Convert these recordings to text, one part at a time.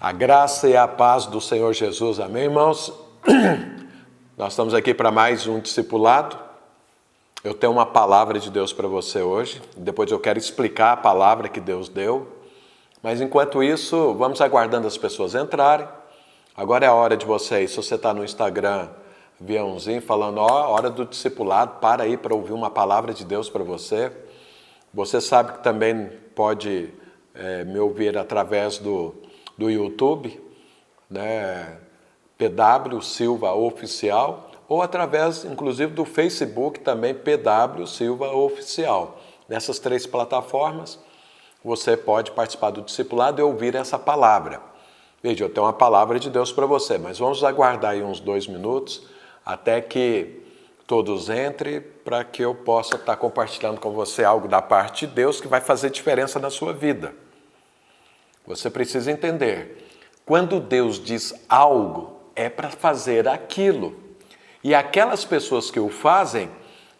A graça e a paz do Senhor Jesus, amém, irmãos? Nós estamos aqui para mais um discipulado. Eu tenho uma palavra de Deus para você hoje. Depois eu quero explicar a palavra que Deus deu. Mas enquanto isso, vamos aguardando as pessoas entrarem. Agora é a hora de vocês, se você está no Instagram, aviãozinho falando, hora do discipulado, para aí para ouvir uma palavra de Deus para você. Você sabe que também pode me ouvir através do YouTube, né? PW Silva Oficial, ou através, inclusive, do Facebook também, PW Silva Oficial. Nessas três plataformas, você pode participar do discipulado e ouvir essa palavra. Veja, eu tenho uma palavra de Deus para você, mas vamos aguardar aí uns 2 minutos até que todos entrem, para que eu possa estar compartilhando com você algo da parte de Deus que vai fazer diferença na sua vida. Você precisa entender, quando Deus diz algo, é para fazer aquilo. E aquelas pessoas que o fazem,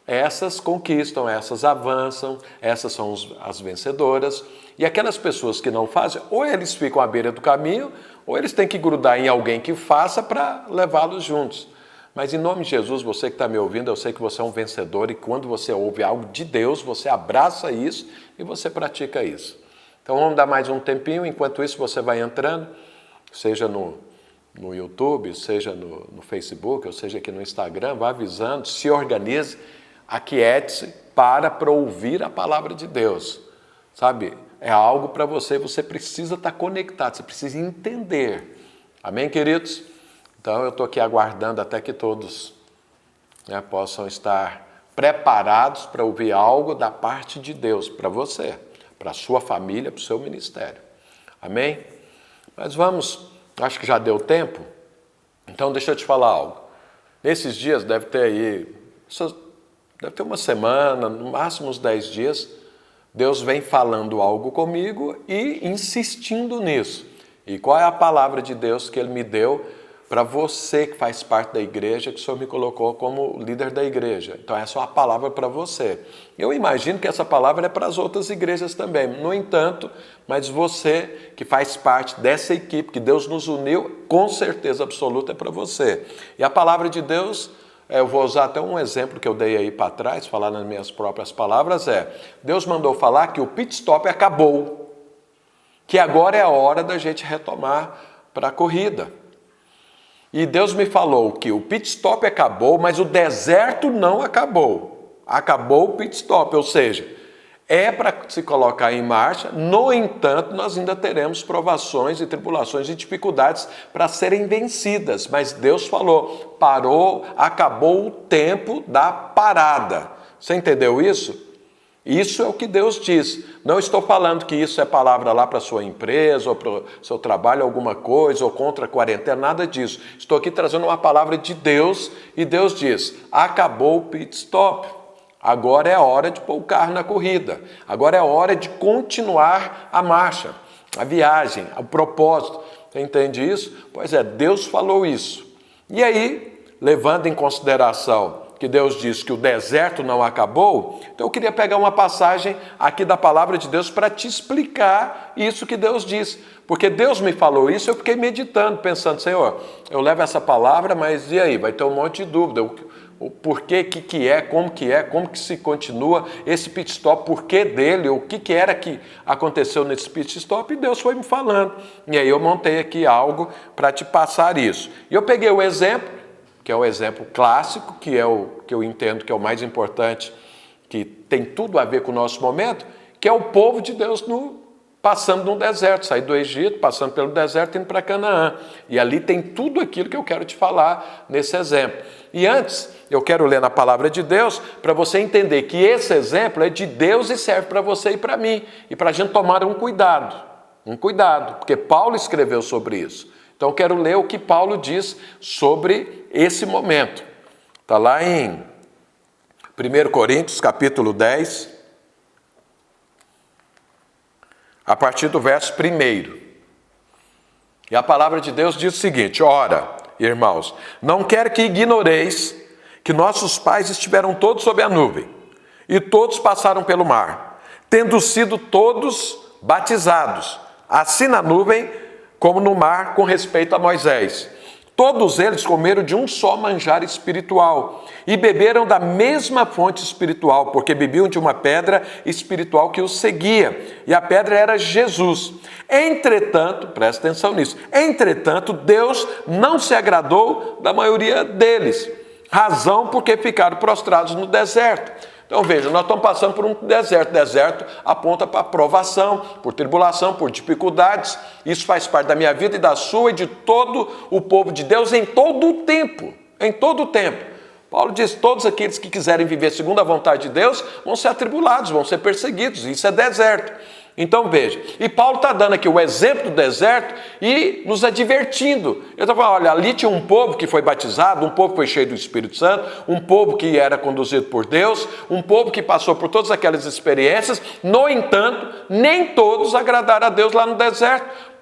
essas conquistam, essas avançam, essas são as vencedoras. E aquelas pessoas que não fazem, ou eles ficam à beira do caminho, ou eles têm que grudar em alguém que faça para levá-los juntos. Mas em nome de Jesus, você que está me ouvindo, eu sei que você é um vencedor e quando você ouve algo de Deus, você abraça isso e você pratica isso. Então vamos dar mais um tempinho, enquanto isso você vai entrando, seja no YouTube, seja no Facebook, ou seja aqui no Instagram, vá avisando, se organize, aquiete-se para ouvir a palavra de Deus. Sabe, é algo para você, você precisa estar conectado, você precisa entender. Amém, queridos? Então eu estou aqui aguardando até que todos possam estar preparados para ouvir algo da parte de Deus para você, para a sua família, para o seu ministério. Amém? Mas vamos, acho que já deu tempo, então deixa eu te falar algo. Nesses dias deve ter uma semana, no máximo uns 10 dias, Deus vem falando algo comigo e insistindo nisso. E qual é a palavra de Deus que Ele me deu para você que faz parte da igreja, que o Senhor me colocou como líder da igreja? Então essa é uma palavra para você. Eu imagino que essa palavra é para as outras igrejas também. No entanto, mas você que faz parte dessa equipe, que Deus nos uniu, com certeza absoluta é para você. E a palavra de Deus, eu vou usar até um exemplo que eu dei aí para trás, falar nas minhas próprias palavras, Deus mandou falar que o pit stop acabou, que agora é a hora da gente retomar para a corrida. E Deus me falou que o pit stop acabou, mas o deserto não acabou. Acabou o pit stop, ou seja, é para se colocar em marcha. No entanto, nós ainda teremos provações e tribulações e dificuldades para serem vencidas. Mas Deus falou, parou, acabou o tempo da parada. Você entendeu isso? Isso é o que Deus diz. Não estou falando que isso é palavra lá para a sua empresa, ou para o seu trabalho, alguma coisa, ou contra a quarentena, nada disso. Estou aqui trazendo uma palavra de Deus, e Deus diz, acabou o pit stop. Agora é a hora de pôr o carro na corrida. Agora é a hora de continuar a marcha, a viagem, o propósito. Você entende isso? Pois é, Deus falou isso. E aí, levando em consideração que Deus diz que o deserto não acabou, então eu queria pegar uma passagem aqui da palavra de Deus para te explicar isso que Deus diz. Porque Deus me falou isso, eu fiquei meditando, pensando, Senhor, eu levo essa palavra, mas e aí? Vai ter um monte de dúvida. O porquê, como que se continua esse pit stop, porquê dele, o que era que aconteceu nesse pit stop, e Deus foi me falando. E aí eu montei aqui algo para te passar isso. E eu peguei o exemplo, que é o exemplo clássico, que é o que eu entendo que é o mais importante, que tem tudo a ver com o nosso momento, que é o povo de Deus passando no deserto, sair do Egito, passando pelo deserto, indo para Canaã. E ali tem tudo aquilo que eu quero te falar nesse exemplo. E antes, eu quero ler na palavra de Deus para você entender que esse exemplo é de Deus e serve para você e para mim. E para a gente tomar um cuidado, porque Paulo escreveu sobre isso. Então eu quero ler o que Paulo diz sobre esse momento. Está lá em 1 Coríntios, capítulo 10, a partir do verso 1. E a palavra de Deus diz o seguinte, ora, irmãos, não quero que ignoreis que nossos pais estiveram todos sob a nuvem, e todos passaram pelo mar, tendo sido todos batizados, assim na nuvem como no mar com respeito a Moisés. Todos eles comeram de um só manjar espiritual e beberam da mesma fonte espiritual, porque bebiam de uma pedra espiritual que os seguia, e a pedra era Jesus. Entretanto, presta atenção nisso, entretanto, Deus não se agradou da maioria deles, razão porque ficaram prostrados no deserto. Então veja, nós estamos passando por um deserto. Deserto aponta para provação, por tribulação, por dificuldades. Isso faz parte da minha vida e da sua e de todo o povo de Deus em todo o tempo. Em todo o tempo. Paulo diz, todos aqueles que quiserem viver segundo a vontade de Deus vão ser atribulados, vão ser perseguidos. Isso é deserto. Então veja, e Paulo está dando aqui o exemplo do deserto e nos advertindo. Ele está falando, olha, ali tinha um povo que foi batizado, um povo que foi cheio do Espírito Santo, um povo que era conduzido por Deus, um povo que passou por todas aquelas experiências. No entanto, nem todos agradaram a Deus lá no deserto.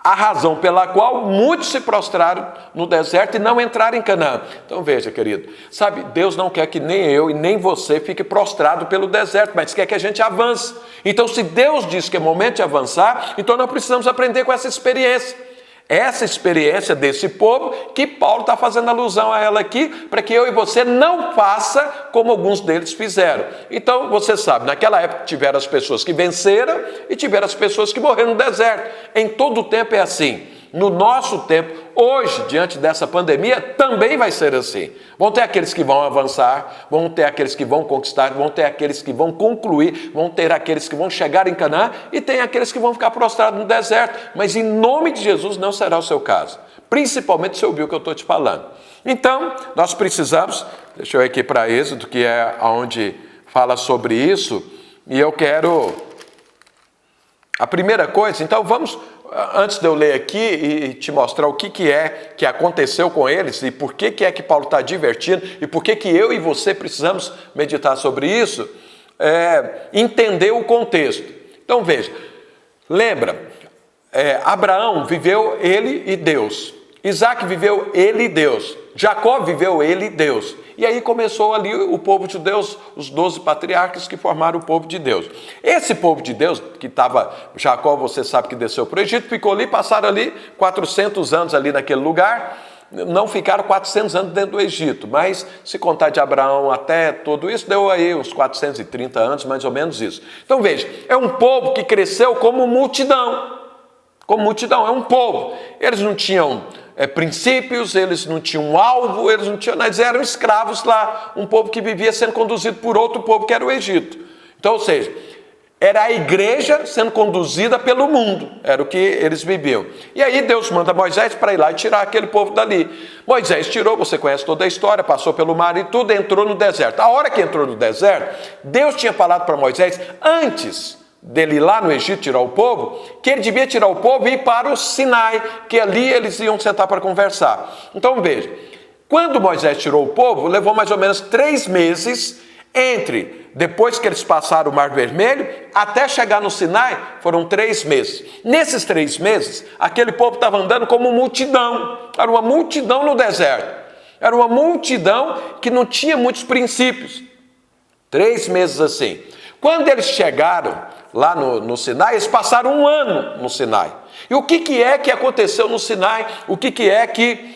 A razão pela qual muitos se prostraram no deserto e não entraram em Canaã. Então veja, querido, sabe, Deus não quer que nem eu e nem você fique prostrado pelo deserto, mas quer que a gente avance. Então se Deus diz que é momento de avançar, então nós precisamos aprender com essa experiência. Essa experiência desse povo que Paulo está fazendo alusão a ela aqui, para que eu e você não faça como alguns deles fizeram. Então, você sabe, naquela época tiveram as pessoas que venceram e tiveram as pessoas que morreram no deserto. Em todo o tempo é assim. No nosso tempo, hoje, diante dessa pandemia, também vai ser assim. Vão ter aqueles que vão avançar, vão ter aqueles que vão conquistar, vão ter aqueles que vão concluir, vão ter aqueles que vão chegar em Canaã e tem aqueles que vão ficar prostrados no deserto. Mas em nome de Jesus não será o seu caso. Principalmente se ouviu o que eu estou te falando. Então, nós precisamos, deixa eu ir aqui para Êxodo, que é onde fala sobre isso, e eu quero... A primeira coisa, então vamos... Antes de eu ler aqui e te mostrar o que é que aconteceu com eles e por que é que Paulo está advertindo e por que eu e você precisamos meditar sobre isso, entender o contexto. Então veja, lembra, Abraão viveu ele e Deus, Isaac viveu ele e Deus, Jacó viveu ele e Deus. E aí começou ali o povo de Deus, os 12 patriarcas que formaram o povo de Deus. Esse povo de Deus, que estava, Jacó, você sabe que desceu para o Egito, ficou ali, passaram ali 400 anos ali naquele lugar, não ficaram 400 anos dentro do Egito, mas se contar de Abraão até tudo isso, deu aí uns 430 anos, mais ou menos isso. Então veja, é um povo que cresceu como multidão, é um povo. Eles não tinham... princípios, eles não tinham alvo, eles não tinham, eles eram escravos lá, um povo que vivia sendo conduzido por outro povo que era o Egito. Então, ou seja, era a igreja sendo conduzida pelo mundo, era o que eles viviam. E aí Deus manda Moisés para ir lá e tirar aquele povo dali. Moisés tirou, você conhece toda a história, passou pelo mar e tudo, entrou no deserto. A hora que entrou no deserto, Deus tinha falado para Moisés, antes dele ir lá no Egito tirar o povo, que ele devia tirar o povo e ir para o Sinai, que ali eles iam sentar para conversar. Então veja, quando Moisés tirou o povo, levou mais ou menos 3 meses entre depois que eles passaram o Mar Vermelho até chegar no Sinai, foram 3 meses. Nesses 3 meses, aquele povo estava andando como multidão, era uma multidão no deserto, era uma multidão que não tinha muitos princípios. 3 meses assim. Quando eles chegaram lá no Sinai, eles passaram 1 ano no Sinai. E o que é que aconteceu no Sinai? O que é que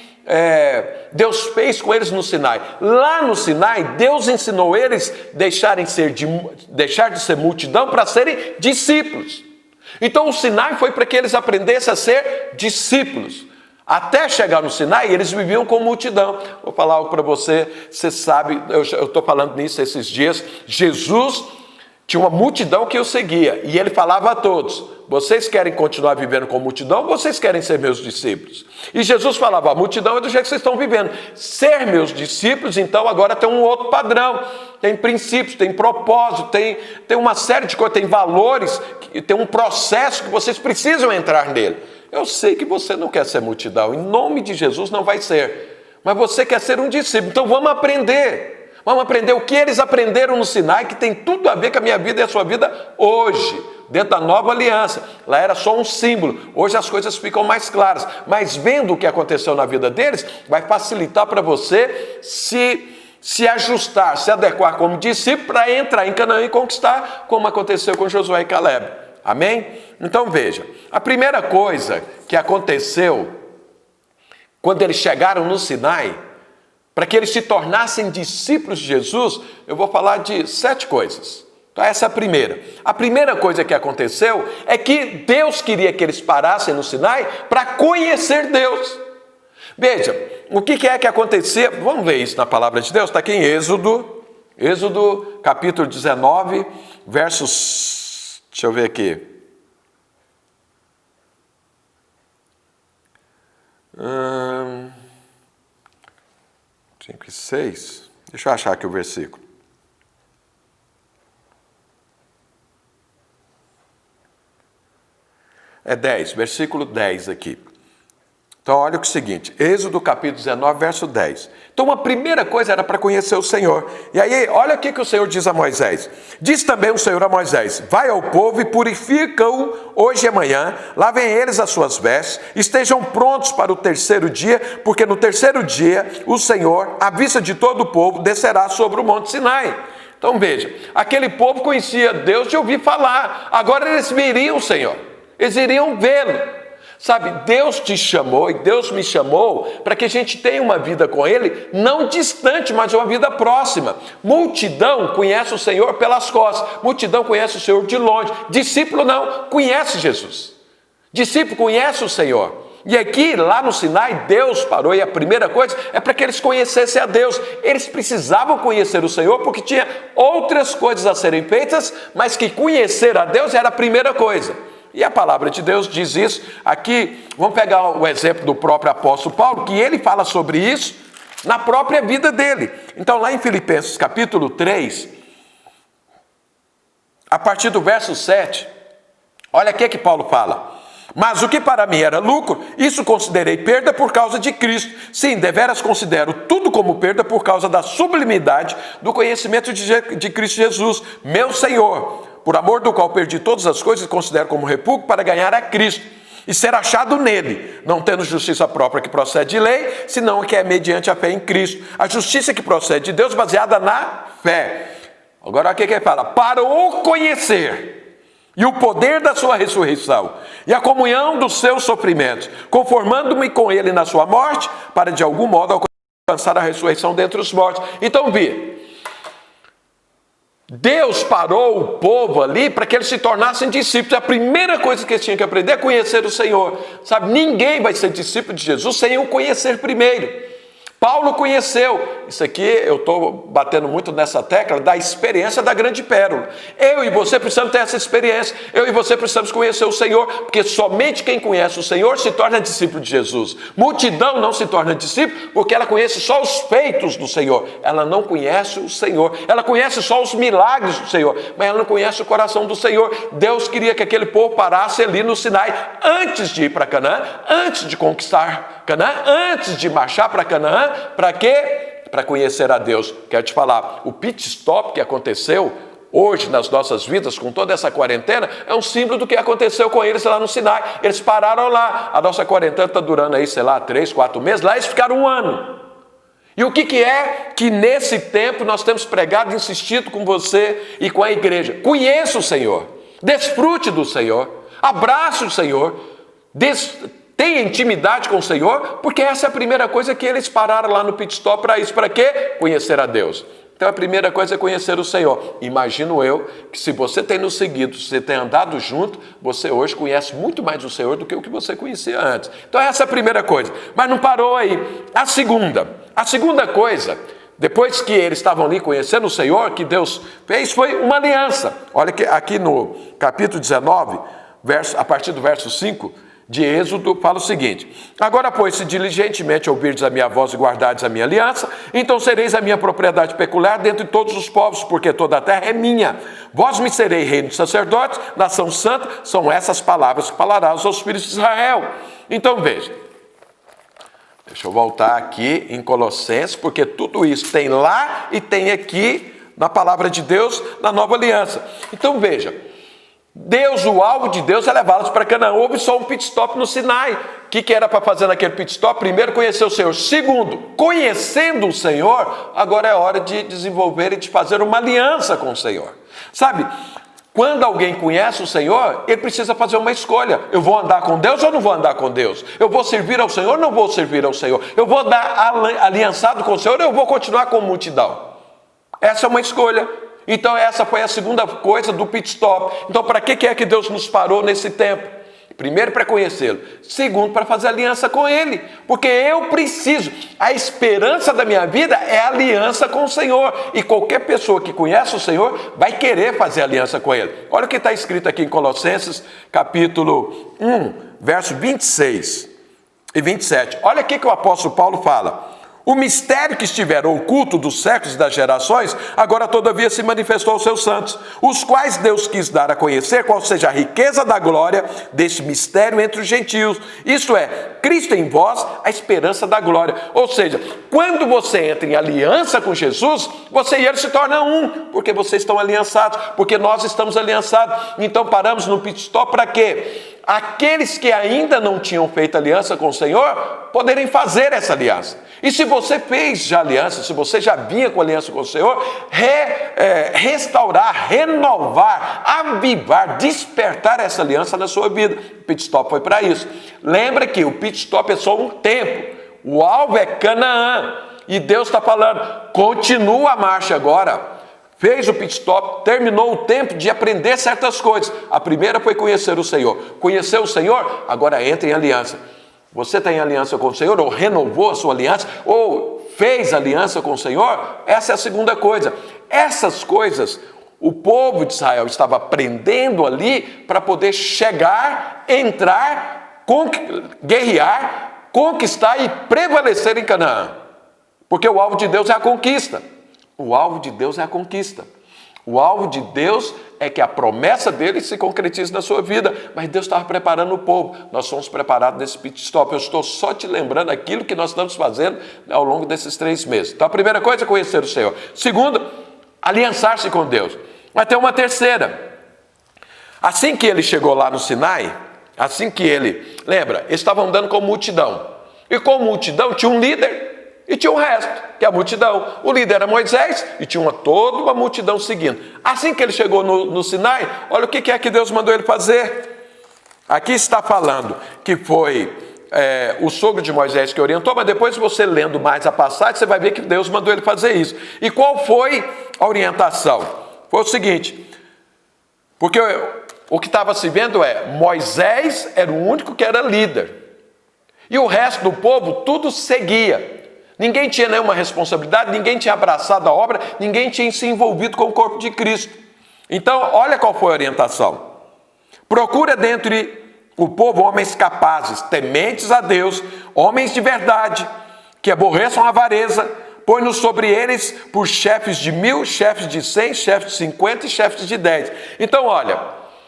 Deus fez com eles no Sinai? Lá no Sinai, Deus ensinou eles deixar de ser multidão para serem discípulos. Então o Sinai foi para que eles aprendessem a ser discípulos. Até chegar no Sinai, eles viviam com multidão. Vou falar algo para você, você sabe, eu estou falando nisso esses dias, Jesus tinha uma multidão que o seguia, e ele falava a todos, vocês querem continuar vivendo com multidão, ou vocês querem ser meus discípulos? E Jesus falava, a multidão é do jeito que vocês estão vivendo. Ser meus discípulos, então, agora tem um outro padrão, tem princípios, tem propósito, tem uma série de coisas, tem valores, tem um processo que vocês precisam entrar nele. Eu sei que você não quer ser multidão, em nome de Jesus não vai ser, mas você quer ser um discípulo, então vamos aprender. Vamos aprender o que eles aprenderam no Sinai, que tem tudo a ver com a minha vida e a sua vida hoje, dentro da nova aliança. Lá era só um símbolo, hoje as coisas ficam mais claras, mas vendo o que aconteceu na vida deles, vai facilitar para você se ajustar, se adequar como discípulo para entrar em Canaã e conquistar, como aconteceu com Josué e Caleb. Amém? Então veja, a primeira coisa que aconteceu quando eles chegaram no Sinai, para que eles se tornassem discípulos de Jesus, eu vou falar de 7 coisas. Então essa é a primeira. A primeira coisa que aconteceu é que Deus queria que eles parassem no Sinai para conhecer Deus. Veja, o que é que acontecia? Vamos ver isso na palavra de Deus, está aqui em Êxodo capítulo 19, versos, deixa eu ver aqui. 5 e 6. Deixa eu achar aqui o versículo. É 10, versículo 10 aqui. Então olha o seguinte, Êxodo capítulo 19, verso 10. Então a primeira coisa era para conhecer o Senhor. E aí, olha o que o Senhor diz a Moisés. Diz também o Senhor a Moisés, vai ao povo e purifica-o hoje e amanhã, lavem eles as suas vestes, estejam prontos para o terceiro dia, porque no terceiro dia o Senhor, à vista de todo o povo, descerá sobre o monte Sinai. Então veja, aquele povo conhecia Deus de ouvir falar, agora eles veriam o Senhor, eles iriam vê-lo. Sabe, Deus te chamou e Deus me chamou para que a gente tenha uma vida com Ele, não distante, mas uma vida próxima. Multidão conhece o Senhor pelas costas, multidão conhece o Senhor de longe, discípulo não, conhece Jesus. Discípulo conhece o Senhor. E aqui, lá no Sinai, Deus parou e a primeira coisa é para que eles conhecessem a Deus. Eles precisavam conhecer o Senhor porque tinha outras coisas a serem feitas, mas que conhecer a Deus era a primeira coisa. E a palavra de Deus diz isso. Aqui, vamos pegar o exemplo do próprio apóstolo Paulo, que ele fala sobre isso na própria vida dele. Então, lá em Filipenses capítulo 3, a partir do verso 7, olha o que Paulo fala. Mas o que para mim era lucro, isso considerei perda por causa de Cristo. Sim, deveras considero tudo como perda por causa da sublimidade do conhecimento de Cristo Jesus, meu Senhor, por amor do qual perdi todas as coisas e considero como repúdio para ganhar a Cristo e ser achado nele, não tendo justiça própria que procede de lei, senão que é mediante a fé em Cristo. A justiça que procede de Deus baseada na fé. Agora o que ele fala? Para o conhecer e o poder da sua ressurreição e a comunhão dos seus sofrimentos, conformando-me com ele na sua morte, para de algum modo alcançar a ressurreição dentre os mortos. Então, Deus parou o povo ali para que eles se tornassem discípulos. A primeira coisa que eles tinham que aprender é conhecer o Senhor. Sabe, ninguém vai ser discípulo de Jesus sem o conhecer primeiro. Paulo conheceu, isso aqui eu estou batendo muito nessa tecla, da experiência da grande pérola. Eu e você precisamos ter essa experiência, eu e você precisamos conhecer o Senhor, porque somente quem conhece o Senhor se torna discípulo de Jesus. Multidão não se torna discípulo porque ela conhece só os feitos do Senhor, ela não conhece o Senhor, ela conhece só os milagres do Senhor, mas ela não conhece o coração do Senhor. Deus queria que aquele povo parasse ali no Sinai, antes de ir para Canaã, antes de conquistar Canaã, antes de marchar para Canaã. Para quê? Para conhecer a Deus. Quero te falar, o pit stop que aconteceu hoje nas nossas vidas, com toda essa quarentena, é um símbolo do que aconteceu com eles lá no Sinai. Eles pararam lá, a nossa quarentena está durando aí, 3, 4 meses, lá eles ficaram 1 ano. E o que é que nesse tempo nós temos pregado e insistido com você e com a igreja? Conheça o Senhor, desfrute do Senhor, abrace o Senhor, tenha intimidade com o Senhor, porque essa é a primeira coisa que eles pararam lá no pit stop para isso. Para quê? Conhecer a Deus. Então a primeira coisa é conhecer o Senhor. Imagino eu que se você tem nos seguido, se você tem andado junto, você hoje conhece muito mais o Senhor do que o que você conhecia antes. Então essa é a primeira coisa. Mas não parou aí. A segunda coisa, depois que eles estavam ali conhecendo o Senhor, que Deus fez, foi uma aliança. Olha que aqui no capítulo 19, a partir do verso 5, de Êxodo, fala o seguinte: agora, pois, se diligentemente ouvirdes a minha voz e guardardes a minha aliança, então sereis a minha propriedade peculiar dentre todos os povos, porque toda a terra é minha. Vós me sereis reino de sacerdotes, nação santa. São essas palavras que falarás aos filhos de Israel. Então veja, deixa eu voltar aqui em Colossenses, porque tudo isso tem lá e tem aqui na palavra de Deus, na nova aliança. Então veja, Deus, o alvo de Deus é levá-los para Canaã. Houve só um pit stop no Sinai. O que era para fazer naquele pit stop? Primeiro, conhecer o Senhor. Segundo, conhecendo o Senhor, agora é hora de desenvolver e de fazer uma aliança com o Senhor. Sabe, Quando alguém conhece o Senhor, ele precisa fazer uma escolha. Eu vou andar com Deus ou não vou andar com Deus? Eu vou servir ao Senhor ou não vou servir ao Senhor? Eu vou dar aliançado com o Senhor ou eu vou continuar com a multidão? Essa é uma escolha. Então essa foi a segunda coisa do pit stop. Então para que é que Deus nos parou nesse tempo? Primeiro, para conhecê-lo. Segundo, para fazer aliança com Ele. Porque eu preciso. A esperança da minha vida é aliança com o Senhor. E qualquer pessoa que conhece o Senhor vai querer fazer aliança com Ele. Olha o que está escrito aqui em Colossenses, capítulo 1, versos 26 e 27. Olha o que o apóstolo Paulo fala. O mistério que estivera oculto dos séculos e das gerações, agora todavia se manifestou aos seus santos, os quais Deus quis dar a conhecer qual seja a riqueza da glória deste mistério entre os gentios. Isto é, Cristo em vós, a esperança da glória. Ou seja, quando você entra em aliança com Jesus, você e ele se tornam um, porque vocês estão aliançados, porque nós estamos aliançados. Então paramos no pit stop para quê? Aqueles que ainda não tinham feito aliança com o Senhor, poderem fazer essa aliança. E se você fez já aliança, se você já vinha com aliança com o Senhor, restaurar, renovar, avivar, despertar essa aliança na sua vida. O pit stop foi para isso. Lembra que o pit stop é só um tempo. O alvo é Canaã. E Deus está falando, continua a marcha agora. Fez o pit stop, terminou o tempo de aprender certas coisas. A primeira foi conhecer o Senhor. Conheceu o Senhor, agora entra em aliança. Você tem aliança com o Senhor, ou renovou a sua aliança, ou fez aliança com o Senhor? Essa é a segunda coisa. Essas coisas, o povo de Israel estava aprendendo ali para poder chegar, entrar, guerrear, conquistar e prevalecer em Canaã. Porque o alvo de Deus é a conquista. O alvo de Deus é a conquista. O alvo de Deus é que a promessa dele se concretize na sua vida. Mas Deus estava preparando o povo. Nós somos preparados nesse pit stop. Eu estou só te lembrando aquilo que nós estamos fazendo ao longo desses 3 meses. Então a primeira coisa é conhecer o Senhor. Segundo, aliançar-se com Deus. Mas tem uma terceira. Assim que ele chegou lá no Sinai, lembra, eles estavam andando com multidão. E com multidão tinha um líder. E tinha o resto, que é a multidão. O líder era Moisés e tinha toda uma multidão seguindo. Assim que ele chegou no Sinai, olha o que é que Deus mandou ele fazer. Aqui está falando que foi o sogro de Moisés que orientou, mas depois você lendo mais a passagem, você vai ver que Deus mandou ele fazer isso. E qual foi a orientação? Foi o seguinte, porque o que estava se vendo Moisés era o único que era líder. E o resto do povo tudo seguia. Ninguém tinha nenhuma responsabilidade, ninguém tinha abraçado a obra, ninguém tinha se envolvido com o corpo de Cristo. Então, olha qual foi a orientação. Procura dentre o povo homens capazes, tementes a Deus, homens de verdade, que aborreçam a avareza, põe-nos sobre eles por chefes de 1000, chefes de 100, chefes de 50 e chefes de 10. Então, olha,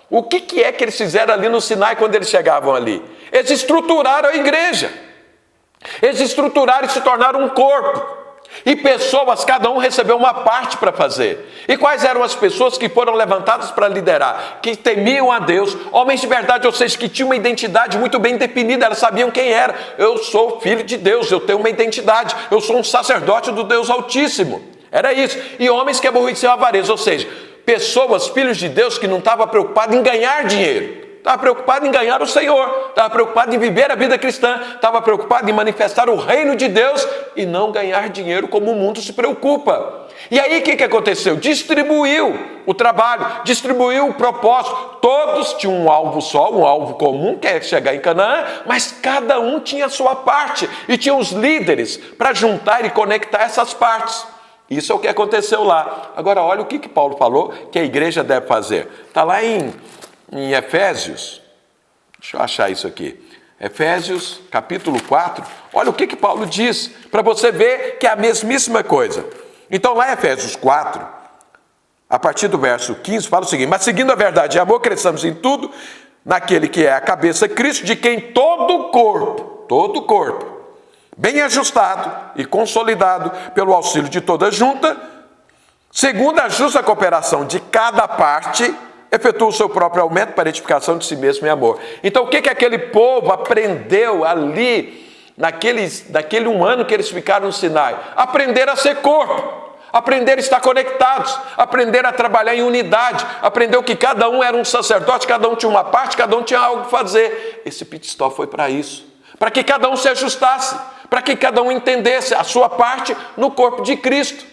o que é que eles fizeram ali no Sinai quando eles chegavam ali? Eles estruturaram a igreja. Eles estruturaram e se tornaram um corpo. E pessoas, cada um recebeu uma parte para fazer. E quais eram as pessoas que foram levantadas para liderar? Que temiam a Deus, homens de verdade, ou seja, que tinham uma identidade muito bem definida, elas sabiam quem era. Eu sou filho de Deus, eu tenho uma identidade, eu sou um sacerdote do Deus Altíssimo. Era isso. E homens que aborreciam a avareza, ou seja, pessoas, filhos de Deus, que não estavam preocupados em ganhar dinheiro. Estava preocupado em ganhar o Senhor, estava preocupado em viver a vida cristã, estava preocupado em manifestar o reino de Deus e não ganhar dinheiro como o mundo se preocupa. E aí o que aconteceu? Distribuiu o trabalho, distribuiu o propósito. Todos tinham um alvo só, um alvo comum, que é chegar em Canaã, mas cada um tinha a sua parte e tinha os líderes para juntar e conectar essas partes. Isso é o que aconteceu lá. Agora olha o que Paulo falou que a igreja deve fazer. Está lá em Efésios, deixa eu achar isso aqui, Efésios capítulo 4, olha o que Paulo diz, para você ver que é a mesmíssima coisa. Então lá em Efésios 4, a partir do verso 15, fala o seguinte: mas seguindo a verdade e amor, cresçamos em tudo, naquele que é a cabeça Cristo, de quem todo o corpo, bem ajustado e consolidado pelo auxílio de toda junta, segundo a justa cooperação de cada parte, efetua o seu próprio aumento para a edificação de si mesmo em amor. Então o que aquele povo aprendeu ali, naquele 1 ano que eles ficaram no Sinai? Aprenderam a ser corpo, Aprender a estar conectados, aprender a trabalhar em unidade, aprender que cada um era um sacerdote, cada um tinha uma parte, cada um tinha algo a fazer. Esse pit stop foi para isso, para que cada um se ajustasse, para que cada um entendesse a sua parte no corpo de Cristo.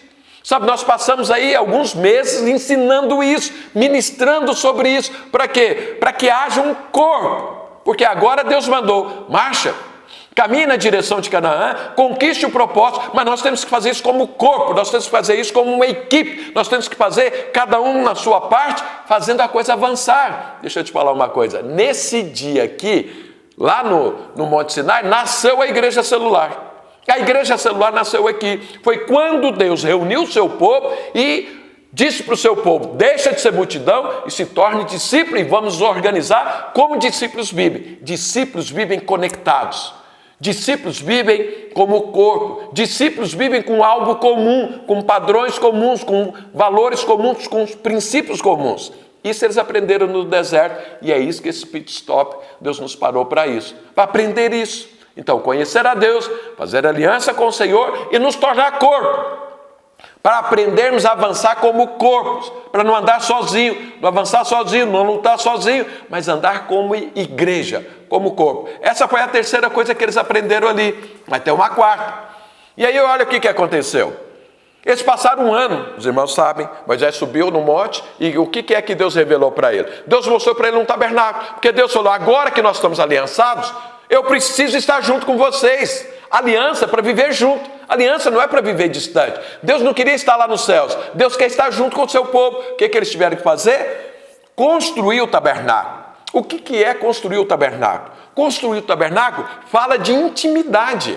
Sabe, nós passamos aí alguns meses ensinando isso, ministrando sobre isso. Para quê? Para que haja um corpo, porque agora Deus mandou, marcha, caminhe na direção de Canaã, conquiste o propósito, mas nós temos que fazer isso como corpo, nós temos que fazer isso como uma equipe, nós temos que fazer cada um na sua parte, fazendo a coisa avançar. Deixa eu te falar uma coisa, nesse dia aqui, lá no Monte Sinai, nasceu a igreja celular. A igreja celular nasceu aqui, foi quando Deus reuniu o seu povo e disse para o seu povo, deixa de ser multidão e se torne discípulo e vamos nos organizar como discípulos vivem. Discípulos vivem conectados. Discípulos vivem como corpo, discípulos vivem com algo comum, com padrões comuns, com valores comuns, com princípios comuns. Isso eles aprenderam no deserto e é isso que esse pit stop, Deus nos parou para isso, para aprender isso. Então, conhecer a Deus, fazer aliança com o Senhor e nos tornar corpo, para aprendermos a avançar como corpos, para não andar sozinho, não avançar sozinho, não lutar sozinho, mas andar como igreja, como corpo. Essa foi a terceira coisa que eles aprenderam ali, mas tem uma quarta. E aí olha o que aconteceu. Eles passaram um ano, os irmãos sabem, Moisés subiu no monte e o que é que Deus revelou para ele? Deus mostrou para ele um tabernáculo, porque Deus falou, agora que nós estamos aliançados, eu preciso estar junto com vocês. Aliança para viver junto. Aliança não é para viver distante. Deus não queria estar lá nos céus. Deus quer estar junto com o seu povo. O que eles tiveram que fazer? Construir o tabernáculo. O que é construir o tabernáculo? Construir o tabernáculo fala de intimidade.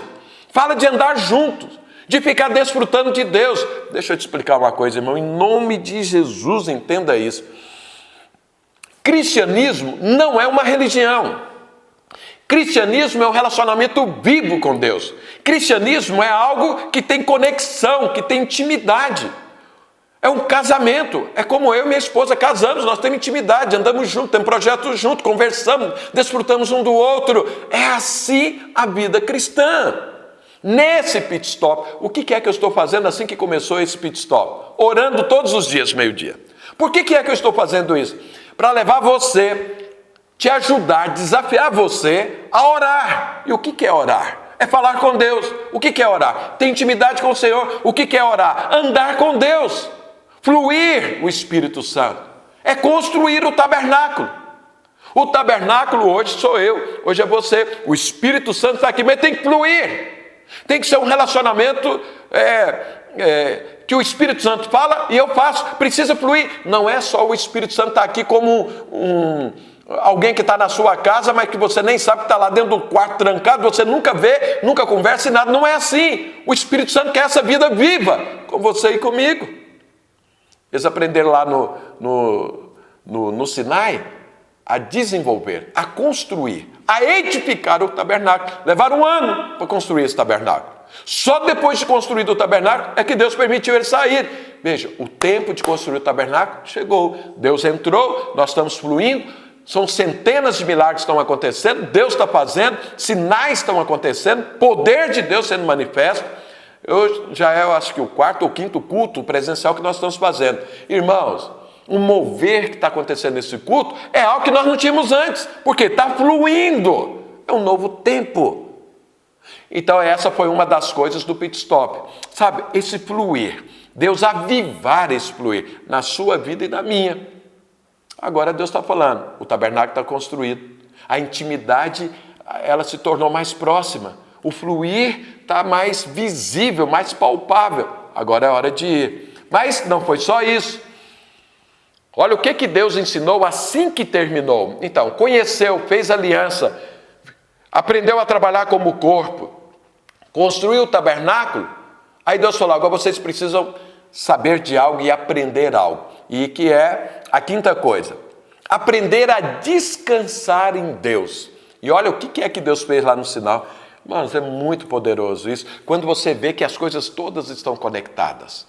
Fala de andar juntos. De ficar desfrutando de Deus. Deixa eu te explicar uma coisa, irmão. Em nome de Jesus, entenda isso. Cristianismo não é uma religião. Cristianismo é um relacionamento vivo com Deus. Cristianismo é algo que tem conexão, que tem intimidade. É um casamento. É como eu e minha esposa casamos, nós temos intimidade, andamos juntos, temos projetos juntos, conversamos, desfrutamos um do outro. É assim a vida cristã. Nesse pit stop, o que é que eu estou fazendo assim que começou esse pit stop? Orando todos os dias, meio-dia. Por que é que eu estou fazendo isso? Para levar você, te ajudar, desafiar você a orar. E o que é orar? É falar com Deus. O que é orar? Ter intimidade com o Senhor. O que é orar? Andar com Deus. Fluir o Espírito Santo. É construir o tabernáculo. O tabernáculo hoje sou eu, hoje é você. O Espírito Santo está aqui, mas tem que fluir. Tem que ser um relacionamento que o Espírito Santo fala e eu faço. Precisa fluir. Não é só o Espírito Santo estar aqui como alguém que está na sua casa, mas que você nem sabe que está lá dentro do quarto trancado, você nunca vê, nunca conversa e nada. Não é assim. O Espírito Santo quer essa vida viva com você e comigo. Eles aprenderam lá no Sinai a desenvolver, a construir, a edificar o tabernáculo. Levaram um ano para construir esse tabernáculo. Só depois de construído o tabernáculo é que Deus permitiu eles saírem. Veja, o tempo de construir o tabernáculo chegou. Deus entrou, nós estamos fluindo. São centenas de milagres que estão acontecendo, Deus está fazendo, sinais estão acontecendo, poder de Deus sendo manifesto. Eu acho que o quarto ou quinto culto presencial que nós estamos fazendo. Irmãos, o mover que está acontecendo nesse culto é algo que nós não tínhamos antes, porque está fluindo, é um novo tempo. Então essa foi uma das coisas do pit stop, sabe, esse fluir, Deus avivar esse fluir na sua vida e na minha. Agora Deus está falando, o tabernáculo está construído, a intimidade ela se tornou mais próxima, o fluir está mais visível, mais palpável, agora é hora de ir. Mas não foi só isso. Olha o que Deus ensinou assim que terminou. Então, conheceu, fez aliança, aprendeu a trabalhar como corpo, construiu o tabernáculo. Aí Deus falou, agora vocês precisam saber de algo e aprender algo. E que é a quinta coisa, aprender a descansar em Deus. E olha o que é que Deus fez lá no sinal. Mano, é muito poderoso isso, quando você vê que as coisas todas estão conectadas.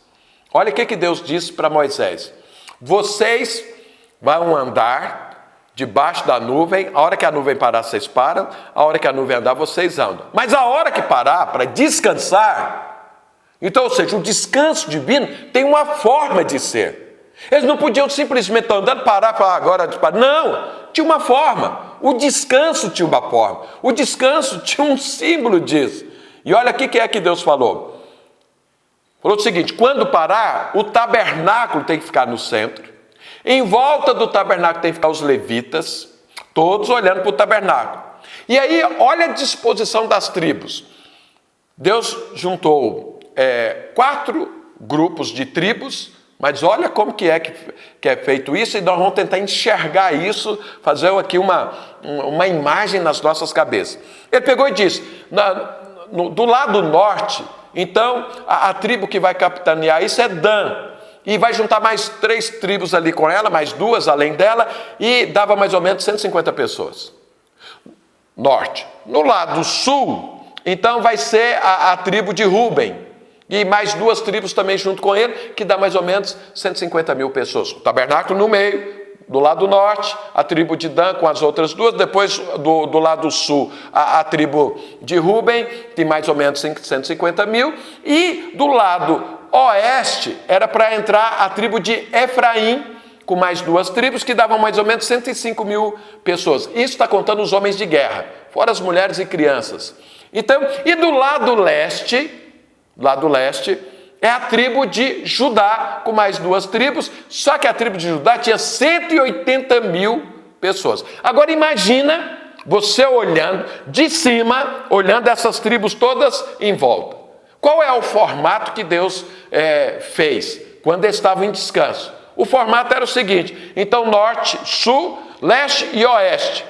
Olha o que Deus disse para Moisés. Vocês vão andar debaixo da nuvem, a hora que a nuvem parar, vocês param, a hora que a nuvem andar, vocês andam. Mas a hora que parar, para descansar, Então, ou seja, o descanso divino tem uma forma de ser. Eles não podiam simplesmente estar andando, parar e falar agora, não, tinha uma forma. O descanso tinha uma forma. O descanso tinha um símbolo disso. E olha aqui que é que Deus falou. Falou o seguinte: quando parar, o tabernáculo tem que ficar no centro. Em volta do tabernáculo tem que ficar os levitas, todos olhando para o tabernáculo. E aí, olha a disposição das tribos. Deus juntou 4 grupos de tribos, mas olha como que é feito isso, e nós vamos tentar enxergar isso, fazer aqui uma imagem nas nossas cabeças. Ele pegou e disse, do lado norte, então a tribo que vai capitanear isso é Dan, e vai juntar mais 3 tribos ali com ela, mais 2 além dela, e dava mais ou menos 150 pessoas. Norte. No lado sul, então vai ser a tribo de Ruben, e mais 2 tribos também junto com ele, que dá mais ou menos 150 mil pessoas. O tabernáculo no meio, do lado norte, a tribo de Dan com as outras 2, depois do lado sul, a tribo de Ruben, tem mais ou menos 150 mil, e do lado oeste era para entrar a tribo de Efraim, com mais 2 tribos, que davam mais ou menos 105 mil pessoas. Isso está contando os homens de guerra, fora as mulheres e crianças. Então, e do lado leste, é a tribo de Judá, com mais 2 tribos, só que a tribo de Judá tinha 180 mil pessoas. Agora imagina você olhando de cima, olhando essas tribos todas em volta. Qual é o formato que Deus fez quando eles estavam em descanso? O formato era o seguinte, então norte, sul, leste e oeste.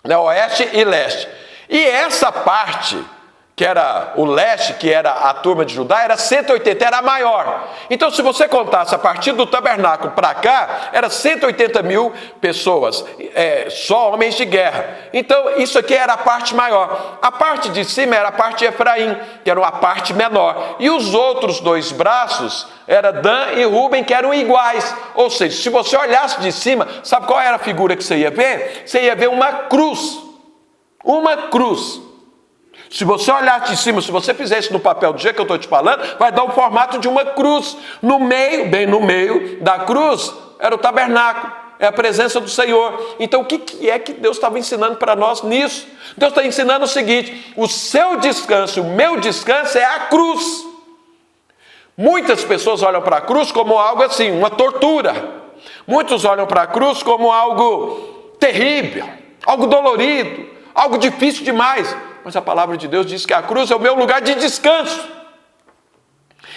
Oeste e leste. E essa parte, que era o leste, que era a turma de Judá, era 180, era a maior. Então, se você contasse a partir do tabernáculo para cá, era 180 mil pessoas, só homens de guerra. Então, isso aqui era a parte maior. A parte de cima era a parte de Efraim, que era a parte menor. E os outros 2 braços, era Dan e Ruben, que eram iguais. Ou seja, se você olhasse de cima, sabe qual era a figura que você ia ver? Você ia ver uma cruz. Uma cruz. Se você olhar de cima, se você fizer isso no papel do jeito que eu estou te falando, vai dar o formato de uma cruz. No meio, bem no meio da cruz, era o tabernáculo, é a presença do Senhor. Então o que é que Deus estava ensinando para nós nisso? Deus está ensinando o seguinte, o seu descanso, o meu descanso é a cruz. Muitas pessoas olham para a cruz como algo assim, uma tortura. Muitos olham para a cruz como algo terrível, algo dolorido, algo difícil demais. Mas a palavra de Deus diz que a cruz é o meu lugar de descanso.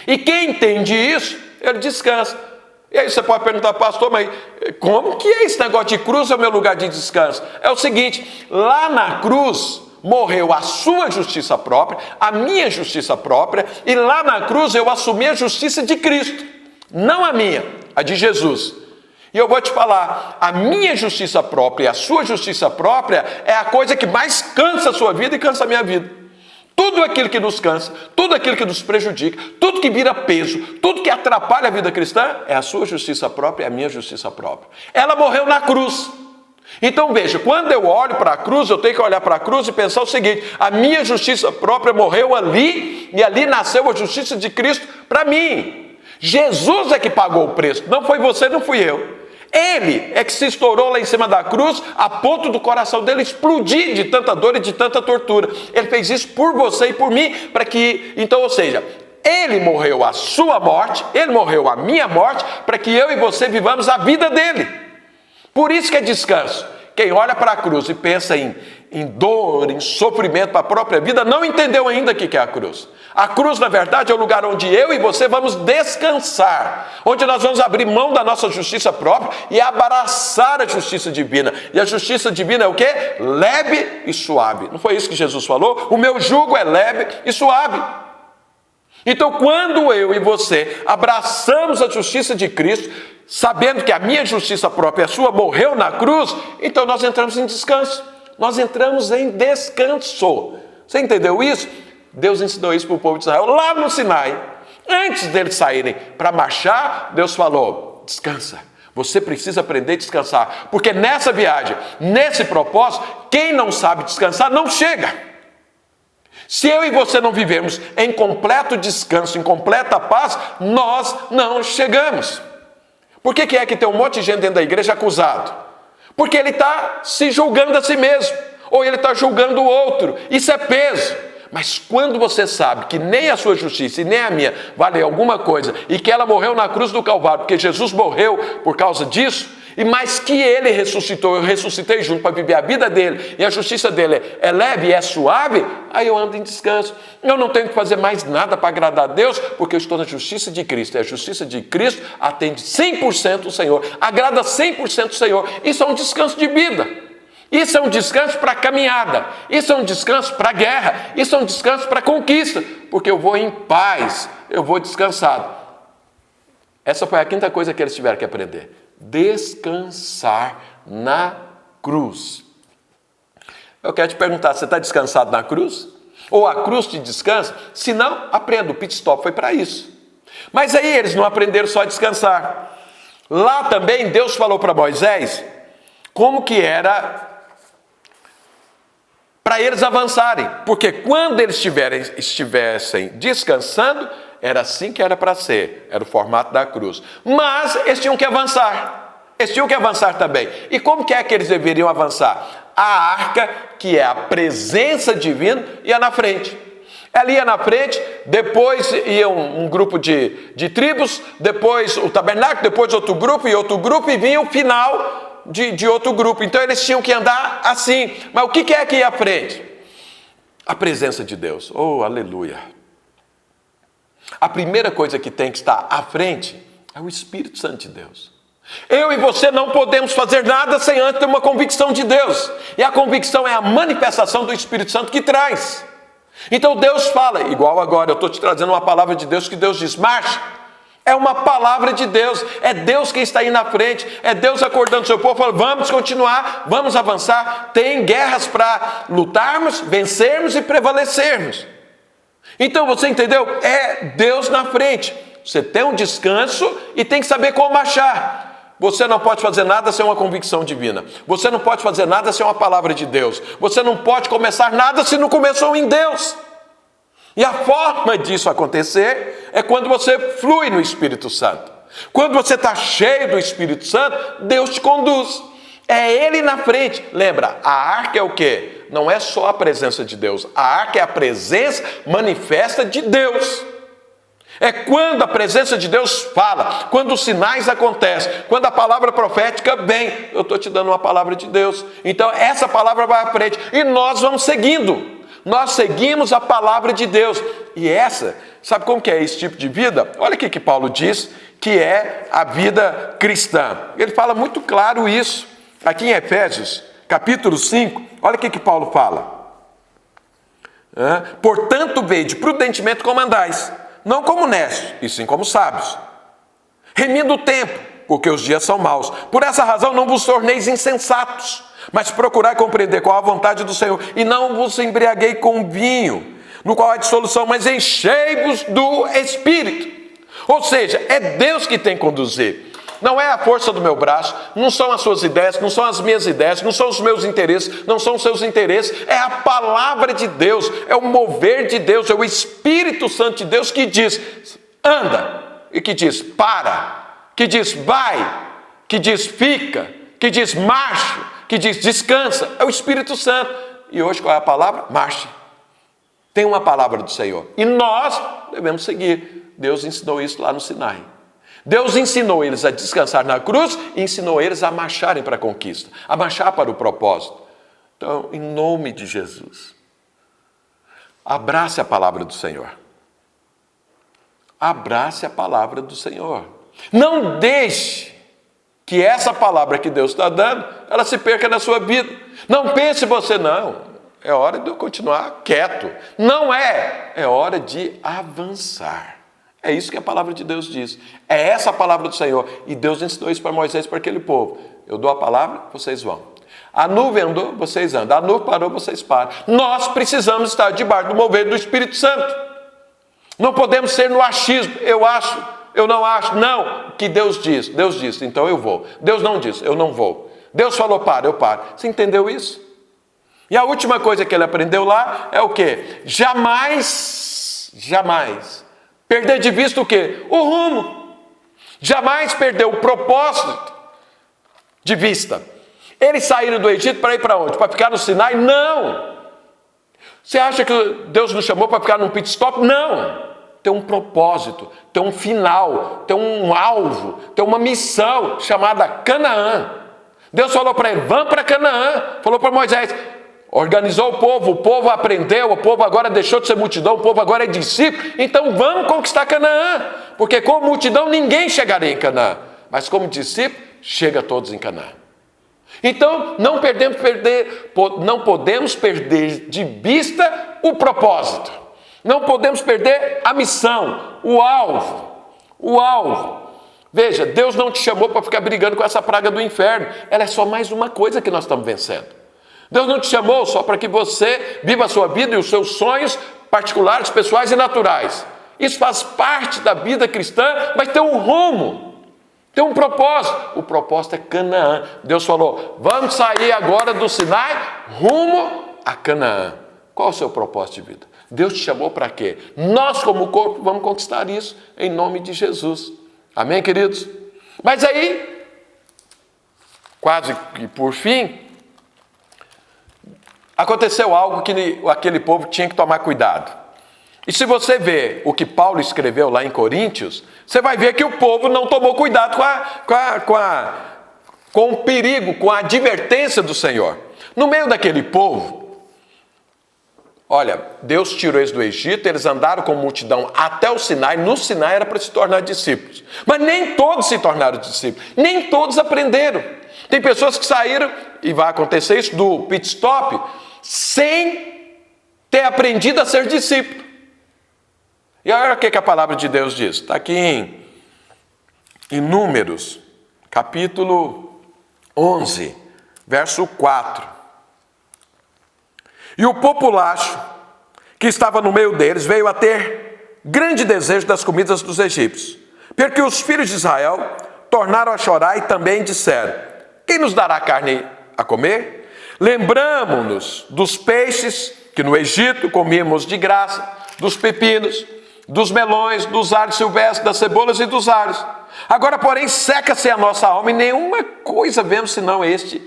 E quem entende isso, ele descansa. E aí você pode perguntar, pastor, mas como que é esse negócio de cruz é o meu lugar de descanso? É o seguinte, lá na cruz morreu a sua justiça própria, a minha justiça própria, e lá na cruz eu assumi a justiça de Cristo. Não a minha, a de Jesus. E eu vou te falar, a minha justiça própria e a sua justiça própria é a coisa que mais cansa a sua vida e cansa a minha vida. Tudo aquilo que nos cansa, tudo aquilo que nos prejudica, tudo que vira peso, tudo que atrapalha a vida cristã, é a sua justiça própria e a minha justiça própria. Ela morreu na cruz. Então veja, quando eu olho para a cruz, eu tenho que olhar para a cruz e pensar o seguinte, a minha justiça própria morreu ali, e ali nasceu a justiça de Cristo para mim. Jesus é que pagou o preço, não foi você, não fui eu. Ele é que se estourou lá em cima da cruz a ponto do coração dele explodir de tanta dor e de tanta tortura. Ele fez isso por você e por mim, para que, então, ou seja, ele morreu a sua morte, ele morreu a minha morte, para que eu e você vivamos a vida dele. Por isso que é descanso. Quem olha para a cruz e pensa em dor, em sofrimento para a própria vida, não entendeu ainda o que é a cruz. A cruz, na verdade, é o lugar onde eu e você vamos descansar, onde nós vamos abrir mão da nossa justiça própria e abraçar a justiça divina. E a justiça divina é o quê? Leve e suave. Não foi isso que Jesus falou? O meu jugo é leve e suave. Então, quando eu e você abraçamos a justiça de Cristo, sabendo que a minha justiça própria e a sua morreu na cruz, então nós entramos em descanso. Nós entramos em descanso. Você entendeu isso? Deus ensinou isso para o povo de Israel lá no Sinai. Antes deles saírem para marchar, Deus falou, descansa. Você precisa aprender a descansar. Porque nessa viagem, nesse propósito, quem não sabe descansar não chega. Se eu e você não vivemos em completo descanso, em completa paz, nós não chegamos. Por que é que tem um monte de gente dentro da igreja acusado? Porque ele está se julgando a si mesmo, ou ele está julgando o outro. Isso é peso. Mas quando você sabe que nem a sua justiça e nem a minha vale alguma coisa, e que ela morreu na cruz do Calvário, porque Jesus morreu por causa disso, e mais que ele ressuscitou, eu ressuscitei junto para viver a vida dele, e a justiça dele é leve e é suave, aí eu ando em descanso. Eu não tenho que fazer mais nada para agradar a Deus, porque eu estou na justiça de Cristo. E a justiça de Cristo atende 100% o Senhor, agrada 100% o Senhor. Isso é um descanso de vida. Isso é um descanso para a caminhada. Isso é um descanso para a guerra. Isso é um descanso para a conquista, porque eu vou em paz, eu vou descansado. Essa foi a quinta coisa que eles tiveram que aprender. Descansar na cruz. Eu quero te perguntar, você está descansado na cruz? Ou a cruz te descansa? Se não, aprenda, o pit stop foi para isso. Mas aí eles não aprenderam só a descansar. Lá também Deus falou para Moisés como que era para eles avançarem. Porque quando eles estivessem descansando, era assim que era para ser, era o formato da cruz. Mas eles tinham que avançar, também. E como que é que eles deveriam avançar? A arca, que é a presença divina, ia na frente. Ela ia na frente, depois ia um grupo de tribos, depois o tabernáculo, depois outro grupo, e vinha o final de outro grupo. Então eles tinham que andar assim. Mas o que é que ia à frente? A presença de Deus. Oh, aleluia! A primeira coisa que tem que estar à frente é o Espírito Santo de Deus. Eu e você não podemos fazer nada sem antes ter uma convicção de Deus. E a convicção é a manifestação do Espírito Santo que traz. Então Deus fala, igual agora, eu estou te trazendo uma palavra de Deus que Deus diz, marcha. É uma palavra de Deus, é Deus quem está aí na frente, é Deus acordando o seu povo, falando, vamos continuar, vamos avançar. Tem guerras para lutarmos, vencermos e prevalecermos. Então você entendeu? É Deus na frente. Você tem um descanso e tem que saber como marchar. Você não pode fazer nada sem uma convicção divina. Você não pode fazer nada sem uma palavra de Deus. Você não pode começar nada se não começou em Deus. E a forma disso acontecer é quando você flui no Espírito Santo. Quando você está cheio do Espírito Santo, Deus te conduz. É Ele na frente. Lembra, a arca é o quê? Não é só a presença de Deus. A arca é a presença manifesta de Deus. É quando a presença de Deus fala, quando os sinais acontecem, quando a palavra profética vem. Eu estou te dando uma palavra de Deus. Então essa palavra vai à frente e nós vamos seguindo. Nós seguimos a palavra de Deus. E essa, sabe como que é esse tipo de vida? Olha o que Paulo diz que é a vida cristã. Ele fala muito claro isso. Aqui em Efésios, capítulo 5, olha o que Paulo fala. Portanto, vede prudentemente como andais, não como necios, e sim como sábios, remindo o tempo, porque os dias são maus. Por essa razão não vos torneis insensatos, mas procurai compreender qual a vontade do Senhor, e não vos embriaguei com vinho, no qual há dissolução, mas enchei-vos do Espírito. Ou seja, é Deus que tem que conduzir. Não é a força do meu braço, não são as suas ideias, não são as minhas ideias, não são os meus interesses, não são os seus interesses, é a palavra de Deus, é o mover de Deus, é o Espírito Santo de Deus que diz, anda, e que diz, para, que diz, vai, que diz, fica, que diz, marche, que diz, descansa, é o Espírito Santo. E hoje qual é a palavra? Marche. Tem uma palavra do Senhor, e nós devemos seguir. Deus ensinou isso lá no Sinai. Deus ensinou eles a descansar na cruz e ensinou eles a marcharem para a conquista, a marchar para o propósito. Então, em nome de Jesus, abrace a palavra do Senhor. Abrace a palavra do Senhor. Não deixe que essa palavra que Deus está dando, ela se perca na sua vida. Não pense você, não, é hora de eu continuar quieto. Não é, é hora de avançar. É isso que a palavra de Deus diz. É essa a palavra do Senhor. E Deus ensinou isso para Moisés, para aquele povo. Eu dou a palavra, vocês vão. A nuvem andou, vocês andam. A nuvem parou, vocês param. Nós precisamos estar debaixo do mover do Espírito Santo. Não podemos ser no achismo. Eu acho, eu não acho. Não, que Deus diz, então eu vou. Deus não diz, eu não vou. Deus falou para, eu paro. Você entendeu isso? E a última coisa que ele aprendeu lá é o quê? Jamais perder de vista o quê? O rumo. Jamais perder o propósito de vista. Eles saíram do Egito para ir para onde? Para ficar no Sinai? Não! Você acha que Deus nos chamou para ficar num pit stop? Não! Tem um propósito, tem um final, tem um alvo, tem uma missão chamada Canaã. Deus falou para ele, vamos para Canaã. Falou para Moisés, organizou o povo aprendeu, o povo agora deixou de ser multidão, o povo agora é discípulo, então vamos conquistar Canaã. Porque com multidão ninguém chegaria em Canaã, mas como discípulo, chega todos em Canaã. Então, não podemos perder de vista o propósito. Não podemos perder a missão, o alvo. Veja, Deus não te chamou para ficar brigando com essa praga do inferno. Ela é só mais uma coisa que nós estamos vencendo. Deus não te chamou só para que você viva a sua vida e os seus sonhos particulares, pessoais e naturais. Isso faz parte da vida cristã, mas tem um rumo. Tem um propósito. O propósito é Canaã. Deus falou, vamos sair agora do Sinai rumo a Canaã. Qual é o seu propósito de vida? Deus te chamou para quê? Nós, como corpo, vamos conquistar isso em nome de Jesus. Amém, queridos? Mas aí, quase que por fim, aconteceu algo que aquele povo tinha que tomar cuidado. E se você vê o que Paulo escreveu lá em Coríntios, você vai ver que o povo não tomou cuidado com o perigo, com a advertência do Senhor. No meio daquele povo, olha, Deus tirou eles do Egito, eles andaram com multidão até o Sinai. No Sinai era para se tornar discípulos. Mas nem todos se tornaram discípulos, nem todos aprenderam. Tem pessoas que saíram, e vai acontecer isso, do pit stop, sem ter aprendido a ser discípulo. E olha o que a palavra de Deus diz. Está aqui em Números, capítulo 11, verso 4. E o populacho que estava no meio deles veio a ter grande desejo das comidas dos egípcios, porque os filhos de Israel tornaram a chorar e também disseram, quem nos dará carne a comer? Lembramo-nos dos peixes que no Egito comíamos de graça, dos pepinos, dos melões, dos alhos silvestres, das cebolas e dos alhos. Agora, porém, seca-se a nossa alma e nenhuma coisa vemos senão este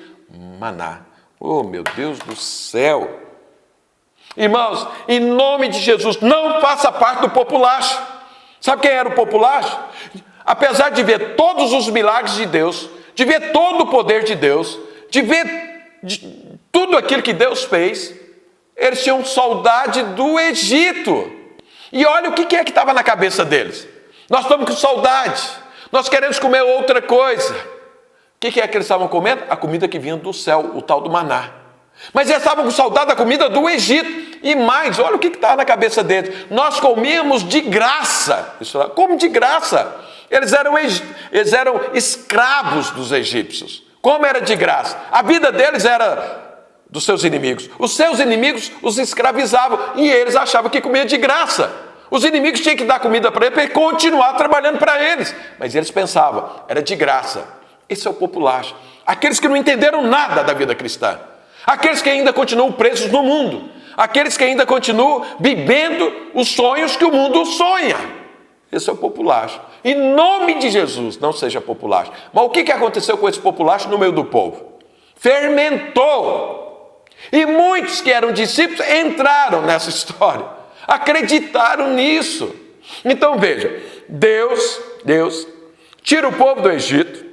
maná. Oh, meu Deus do céu! Irmãos, em nome de Jesus, não faça parte do populacho. Sabe quem era o populacho? Apesar de ver todos os milagres de Deus, de ver todo o poder de Deus, de ver tudo aquilo que Deus fez, eles tinham saudade do Egito. E olha o que é que estava na cabeça deles. Nós estamos com saudade. Nós queremos comer outra coisa. O que é que eles estavam comendo? A comida que vinha do céu, o tal do maná. Mas eles estavam com saudade da comida do Egito. E mais, olha o que estava na cabeça deles. Nós comíamos de graça. Como de graça? Eles eram escravos dos egípcios. Como era de graça? A vida deles era dos seus inimigos. Os seus inimigos os escravizavam e eles achavam que comia de graça. Os inimigos tinham que dar comida para ele continuar trabalhando para eles. Mas eles pensavam, era de graça. Esse é o populacho. Aqueles que não entenderam nada da vida cristã. Aqueles que ainda continuam presos no mundo. Aqueles que ainda continuam vivendo os sonhos que o mundo sonha. Esse é o populacho. Em nome de Jesus, não seja populacho. Mas o que aconteceu com esse populacho no meio do povo? Fermentou. E muitos que eram discípulos entraram nessa história, acreditaram nisso. Então veja, Deus tira o povo do Egito,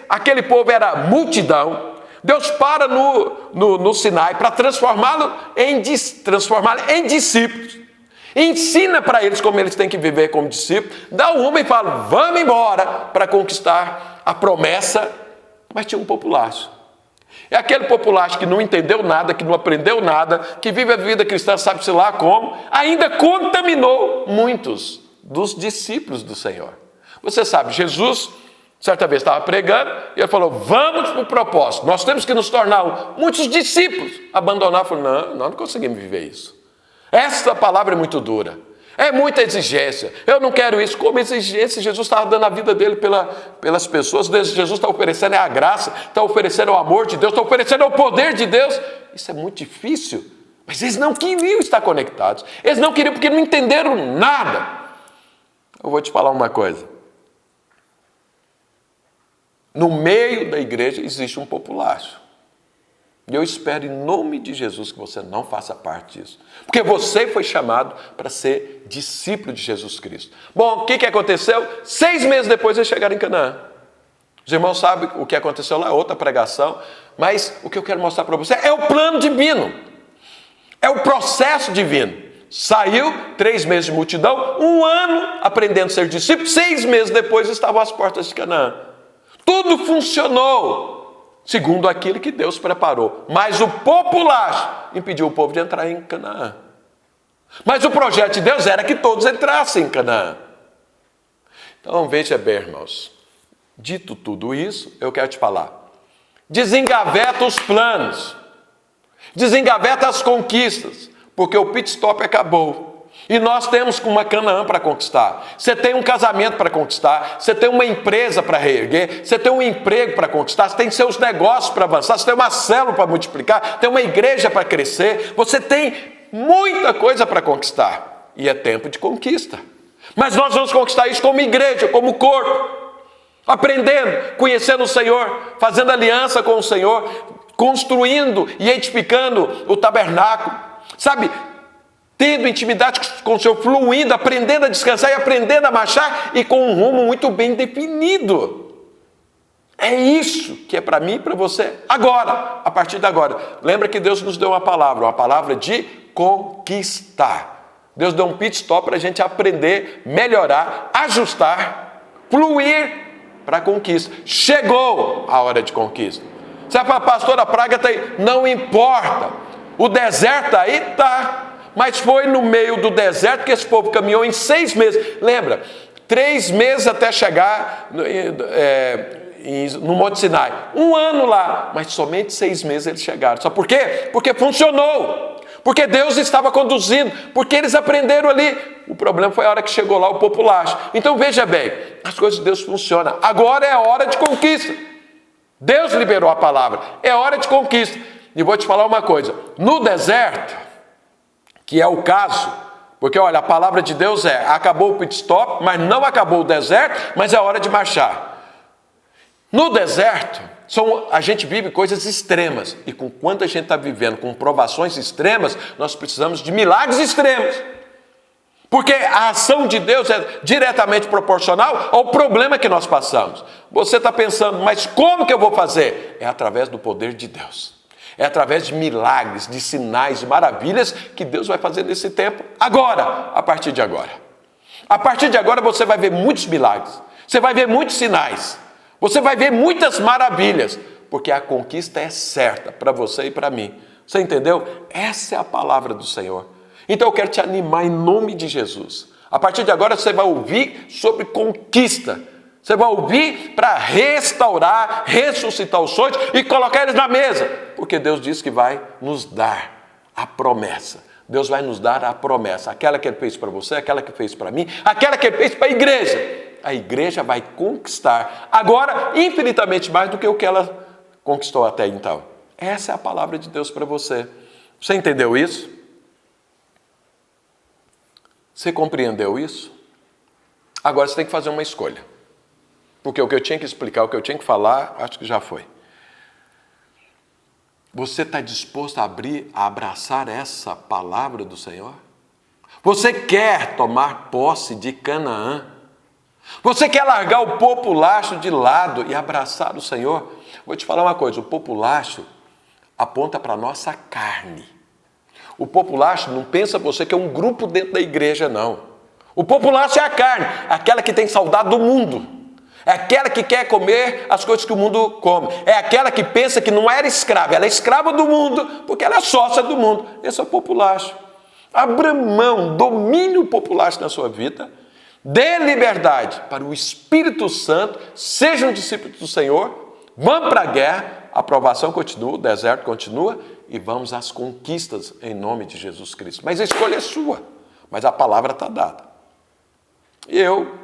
aquele povo era multidão, Deus para no Sinai para transformá-lo em discípulos, ensina para eles como eles têm que viver como discípulos, dá uma e fala, vamos embora para conquistar a promessa, mas tinha um populacho. É aquele populacho que não entendeu nada, que não aprendeu nada, que vive a vida cristã, sabe-se lá como, ainda contaminou muitos dos discípulos do Senhor. Você sabe, Jesus, certa vez estava pregando, e ele falou, vamos para o propósito, nós temos que nos tornar muitos discípulos. Abandonar, falou, não conseguimos viver isso. Essa palavra é muito dura. É muita exigência. Eu não quero isso. Como exigência, Jesus estava dando a vida dele pelas pessoas. Jesus está oferecendo a graça, está oferecendo o amor de Deus, está oferecendo o poder de Deus. Isso é muito difícil. Mas eles não queriam estar conectados. Eles não queriam porque não entenderam nada. Eu vou te falar uma coisa. No meio da igreja existe um populacho. E eu espero em nome de Jesus que você não faça parte disso. Porque você foi chamado para ser discípulo de Jesus Cristo. Bom, o que aconteceu? 6 meses depois eles chegaram em Canaã. Os irmãos sabem o que aconteceu lá, outra pregação. Mas o que eu quero mostrar para você é o plano divino. É o processo divino. Saiu, 3 meses de multidão, 1 ano aprendendo a ser discípulo. 6 meses depois estavam às portas de Canaã. Tudo funcionou segundo aquilo que Deus preparou. Mas o populacho impediu o povo de entrar em Canaã. Mas o projeto de Deus era que todos entrassem em Canaã. Então veja bem, irmãos. Dito tudo isso, eu quero te falar. Desengaveta os planos. Desengaveta as conquistas. Porque o pit stop acabou. E nós temos uma Canaã para conquistar. Você tem um casamento para conquistar. Você tem uma empresa para reerguer. Você tem um emprego para conquistar. Você tem seus negócios para avançar. Você tem uma célula para multiplicar. Tem uma igreja para crescer. Você tem muita coisa para conquistar. E é tempo de conquista. Mas nós vamos conquistar isso como igreja, como corpo. Aprendendo, conhecendo o Senhor, fazendo aliança com o Senhor, construindo e edificando o tabernáculo. Sabe? Tendo intimidade com o Senhor, fluindo, aprendendo a descansar e aprendendo a marchar e com um rumo muito bem definido. É isso que é para mim e para você agora, a partir de agora. Lembra que Deus nos deu uma palavra de conquistar. Deus deu um pit stop para a gente aprender, melhorar, ajustar, fluir para a conquista. Chegou a hora de conquista. Você fala, pastor, a praga está aí. Não importa. O deserto está aí? Está. Mas foi no meio do deserto que esse povo caminhou em 6 meses. Lembra? 3 meses até chegar no Monte Sinai. 1 ano lá. Mas somente 6 meses eles chegaram. Sabe por quê? Porque funcionou. Porque Deus estava conduzindo. Porque eles aprenderam ali. O problema foi a hora que chegou lá o populacho. Então veja bem. As coisas de Deus funcionam. Agora é a hora de conquista. Deus liberou a palavra. É hora de conquista. E vou te falar uma coisa. No deserto, que é o caso, porque olha, a palavra de Deus acabou o pit stop, mas não acabou o deserto, mas é hora de marchar. No deserto, a gente vive coisas extremas, e com quanto a gente está vivendo com provações extremas, nós precisamos de milagres extremos. Porque a ação de Deus é diretamente proporcional ao problema que nós passamos. Você está pensando, mas como que eu vou fazer? É através do poder de Deus. É através de milagres, de sinais, de maravilhas que Deus vai fazer nesse tempo, agora, a partir de agora. A partir de agora você vai ver muitos milagres, você vai ver muitos sinais, você vai ver muitas maravilhas, porque a conquista é certa para você e para mim. Você entendeu? Essa é a palavra do Senhor. Então eu quero te animar em nome de Jesus. A partir de agora você vai ouvir sobre conquista. Você vai ouvir para restaurar, ressuscitar os sonhos e colocar eles na mesa. Porque Deus disse que vai nos dar a promessa. Deus vai nos dar a promessa. Aquela que Ele fez para você, aquela que fez para mim, aquela que Ele fez para a igreja. A igreja vai conquistar agora infinitamente mais do que o que ela conquistou até então. Essa é a palavra de Deus para você. Você entendeu isso? Você compreendeu isso? Agora você tem que fazer uma escolha. Porque o que eu tinha que explicar, o que eu tinha que falar, acho que já foi. Você está disposto a abraçar essa palavra do Senhor? Você quer tomar posse de Canaã? Você quer largar o populacho de lado e abraçar o Senhor? Vou te falar uma coisa, o populacho aponta para a nossa carne. O populacho não pensa você que é um grupo dentro da igreja, não. O populacho é a carne, aquela que tem saudade do mundo. É aquela que quer comer as coisas que o mundo come. É aquela que pensa que não era escrava, ela é escrava do mundo, porque ela é sócia do mundo. Esse é o populacho. Abra mão, domine o populacho na sua vida, dê liberdade para o Espírito Santo, seja um discípulo do Senhor, vamos para a guerra, a provação continua, o deserto continua, e vamos às conquistas em nome de Jesus Cristo. Mas a escolha é sua. Mas a palavra está dada. E eu,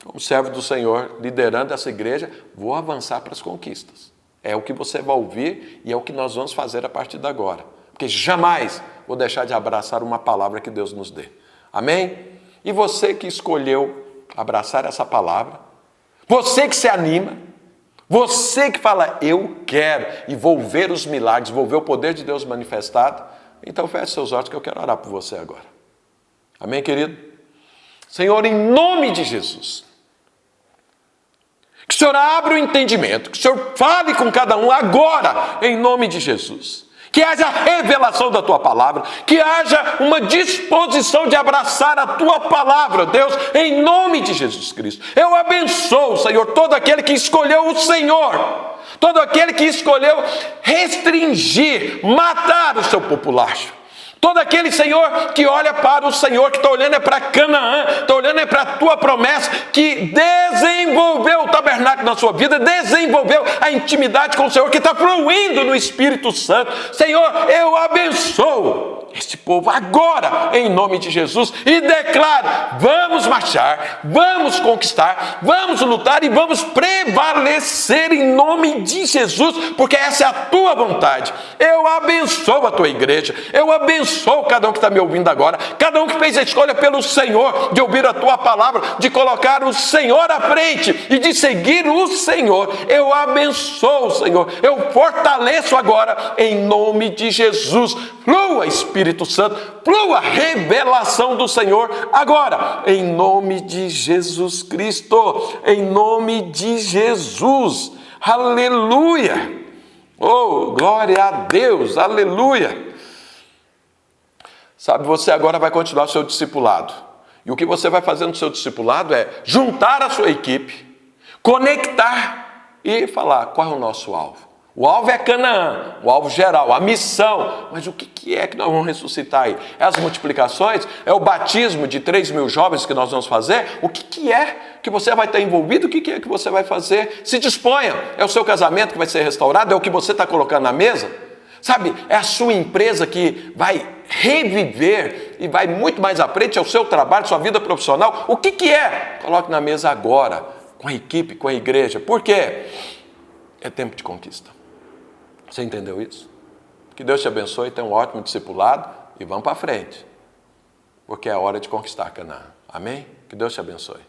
como servo do Senhor, liderando essa igreja, vou avançar para as conquistas. É o que você vai ouvir e é o que nós vamos fazer a partir de agora. Porque jamais vou deixar de abraçar uma palavra que Deus nos dê. Amém? E você que escolheu abraçar essa palavra, você que se anima, você que fala, eu quero e vou ver os milagres, vou ver o poder de Deus manifestado, então feche seus olhos que eu quero orar por você agora. Amém, querido? Senhor, em nome de Jesus, que o Senhor abra o entendimento, que o Senhor fale com cada um agora, em nome de Jesus. Que haja revelação da Tua palavra, que haja uma disposição de abraçar a Tua palavra, Deus, em nome de Jesus Cristo. Eu abençoo, Senhor, todo aquele que escolheu o Senhor, todo aquele que escolheu restringir, matar o seu populacho. Todo aquele, Senhor, que olha para o Senhor, que está olhando para Canaã, está olhando para a Tua promessa, que desenvolveu o tabernáculo na sua vida, desenvolveu a intimidade com o Senhor, que está fluindo no Espírito Santo. Senhor, eu abençoo este povo agora, em nome de Jesus, e declaro, vamos marchar, vamos conquistar, vamos lutar e vamos prevalecer em nome de Jesus, porque essa é a Tua vontade. Eu abençoo a Tua igreja, eu abençoo cada um que está me ouvindo agora, cada um que fez a escolha pelo Senhor, de ouvir a Tua palavra, de colocar o Senhor à frente e de seguir o Senhor. Eu abençoo, Senhor, eu fortaleço agora, em nome de Jesus. Flua, Espírito Santo, flua a revelação do Senhor agora, em nome de Jesus Cristo, em nome de Jesus. Aleluia! Oh, glória a Deus, aleluia! Sabe, você agora vai continuar o seu discipulado. E o que você vai fazer no seu discipulado é juntar a sua equipe, conectar e falar qual é o nosso alvo. O alvo é Canaã, o alvo geral, a missão. Mas o que é que nós vamos ressuscitar aí? É as multiplicações? É o batismo de 3.000 jovens que nós vamos fazer? O que é que você vai estar envolvido? O que é que você vai fazer? Se disponha. É o seu casamento que vai ser restaurado? É o que você está colocando na mesa? Sabe, é a sua empresa que vai reviver e vai muito mais à frente, é o seu trabalho, sua vida profissional. O que é? Coloque na mesa agora, com a equipe, com a igreja. Por quê? É tempo de conquista. Você entendeu isso? Que Deus te abençoe, tenha um ótimo discipulado e vamos para frente. Porque é hora de conquistar Canaã. Amém? Que Deus te abençoe.